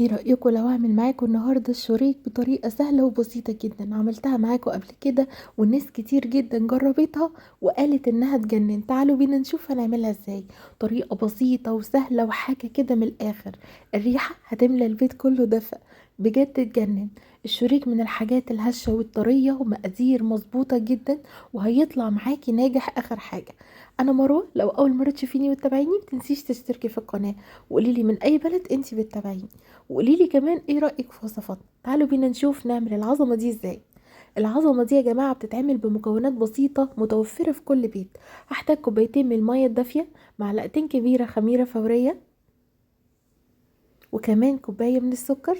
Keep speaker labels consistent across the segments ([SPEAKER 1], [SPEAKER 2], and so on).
[SPEAKER 1] ايه رأيكم لو اعمل معاكم النهاردة الشريك بطريقة سهلة وبسيطة جدا؟ عملتها معاكم قبل كده والناس كتير جدا جربتها وقالت انها تجنن. تعالوا بينا نشوف هنعملها ازاي. طريقة بسيطة وسهلة وحاجة كده من الاخر. الريحة هتملى البيت كله دفء، بجد تجنن. الشريك من الحاجات الهشة والطرية ومقادير مظبوطة جدا، وهيطلع معاكي ناجح اخر حاجة. انا مروة، لو اول مرة تشوفيني وتتابعيني متنسيش تشتركي في القناة وقوليلي من اي بلد انتي بتتابعيني، وقوليلي كمان ايه رأيك في وصفاتنا. تعالوا بينا نشوف نعمل العظمة دي ازاي. العظمة دي يا جماعة بتتعمل بمكونات بسيطة متوفرة في كل بيت. هحتاج كوبايتين من المية الدافية، معلقتين كبيرة خميرة فورية، وكمان كوباية من السكر،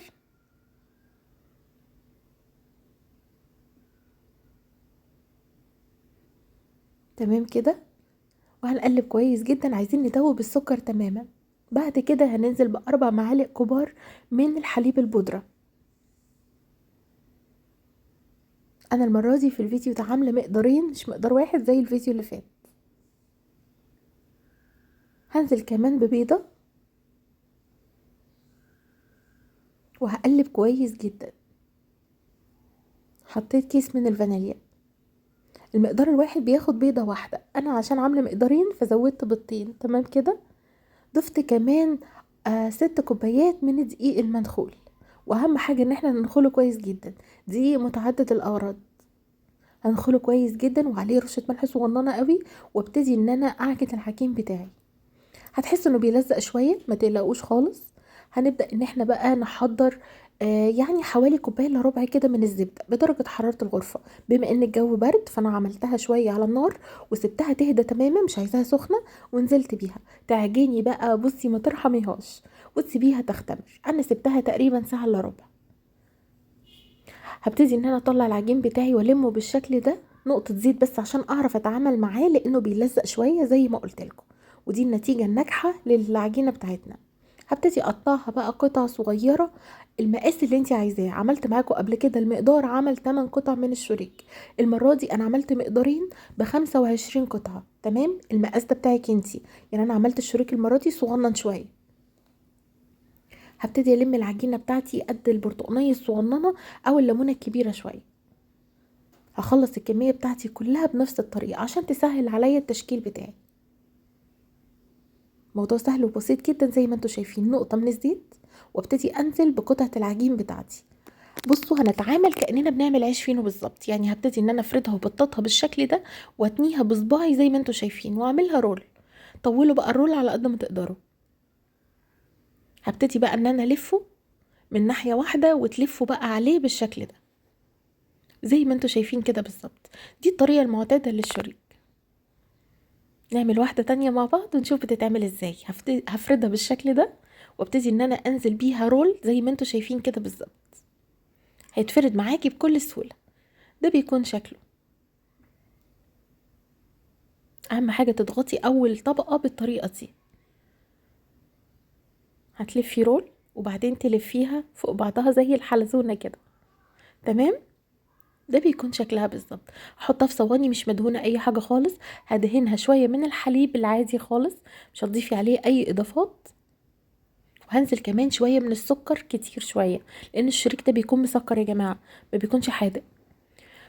[SPEAKER 1] تمام كده. وهنقلب كويس جدا، عايزين ندوب السكر تماما. بعد كده هننزل بأربع معالق كبار من الحليب البودرة. انا المرة دي في الفيديو ده عاملة مقدارين مش مقدار واحد زي الفيديو اللي فات. هنزل كمان ببيضة وهقلب كويس جدا. حطيت كيس من الفانيليا. المقدار الواحد بياخد بيضة واحدة، انا عشان عاملة مقدارين فزودت بيضتين، تمام كده. ضفت كمان 6 كوبايات من دقيق المنخول. واهم حاجة ان احنا ننخله كويس جدا، دقيق متعدد الاغراض. هنخله كويس جدا وعليه رشة ملح صغننة قوي، وابتدي ان انا اعجن العجين بتاعي. هتحس انه بيلزق شوية، ما تقلقوش خالص. هنبدأ ان احنا بقى نحضر يعني حوالي كوباية الا ربع كده من الزبدة بدرجة حرارة الغرفة. بما ان الجو برد فانا عملتها شوية على النار وسبتها تهدى تماما، مش عايزاها سخنة. ونزلت بيها تعجني بقى، بصي ما ترحميهاش وتسيبيها تختمر. انا سبتها تقريبا ساعة الا ربع. هبتدي ان انا اطلع العجين بتاعي والمه بالشكل ده. نقطة زيت بس عشان اعرف اتعامل معاه لانه بيلزق شوية زي ما قلت لكم. ودي النتيجة الناجحة للعجينة بتاعتنا. هبتدي اقطعها بقى قطع صغيرة، المقاس اللي انت عايزاه. عملت معاكم قبل كده المقدار عمل 8 قطع من الشريك. المرة دي انا عملت مقدارين ب25 قطعة، تمام. المقاس ده بتاعك انت، يعني انا عملت الشريك المرة دي صغنن شوية. هبتدي الم العجينة بتاعتي قد البرتقانية الصغننة او الليمونة الكبيرة شوية. هخلص الكمية بتاعتي كلها بنفس الطريقة عشان تسهل عليا التشكيل بتاعي. موضوع سهل وبسيط جدا زي ما انتوا شايفين. نقطة من الزيت وابتدي انزل بقطعة العجين بتاعتي. بصوا هنتعامل كأننا بنعمل عيش فينو بالظبط، يعني هبتدي ان انا افردها وبططها بالشكل ده واتنيها بصباعي زي ما انتوا شايفين واعملها رول. طولوا بقى الرول على قد ما تقدروا. هبتدي بقى ان انا الفه من ناحية واحدة وتلفوا بقى عليه بالشكل ده زي ما انتوا شايفين كده بالظبط. دي الطريقة المعتادة للشريط. نعمل واحدة تانية مع بعض ونشوف بتتعمل ازاي. هفردها بالشكل ده وابتدي ان انا انزل بيها رول زي ما انتوا شايفين كده بالظبط. هيتفرد معاكي بكل سهولة. ده بيكون شكله. اهم حاجة تضغطي اول طبقة بالطريقة دي. هتلفي رول وبعدين تلفيها فوق بعضها زي الحلزونة كده، تمام. ده بيكون شكلها بالظبط. هحطها في صواني مش مدهونة اي حاجة خالص. هدهنها شوية من الحليب العادي خالص، مش هتضيفي عليه اي اضافات. وهنزل كمان شوية من السكر، كتير شوية، لان الشريك ده بيكون مسكر يا جماعة، ما بيكونش حادق.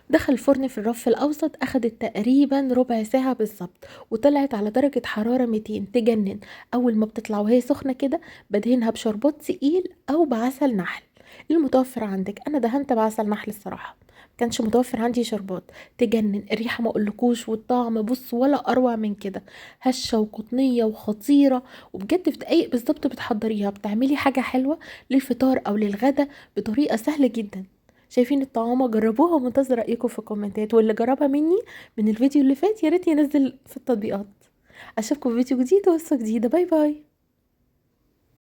[SPEAKER 1] دخل الفرن في الرف الاوسط، اخدت تقريبا ربع ساعة بالظبط وطلعت على درجة حرارة 200 تجنن. اول ما بتطلع وهي سخنة كده بدهنها بشربات تقيل او بعسل نحل المتوفر عندك. انا دهنت بعسل نحل الصراحة، كانش متوفر عندي شربات. تجنن الريحة ما اقولكوش، والطعم بص ولا اروع من كده. هشة وقطنية وخطيرة، وبجد في دقايق بالظبط بتحضريها. بتعملي حاجة حلوة للفطار او للغدا بطريقة سهلة جدا. شايفين الطعامة؟ جربوها ومنتظر رأيكم في الكومنتات. واللي جربها مني من الفيديو اللي فات ياريت ينزل في التطبيقات. اشوفكم في فيديو جديد ووصفة جديدة. باي باي.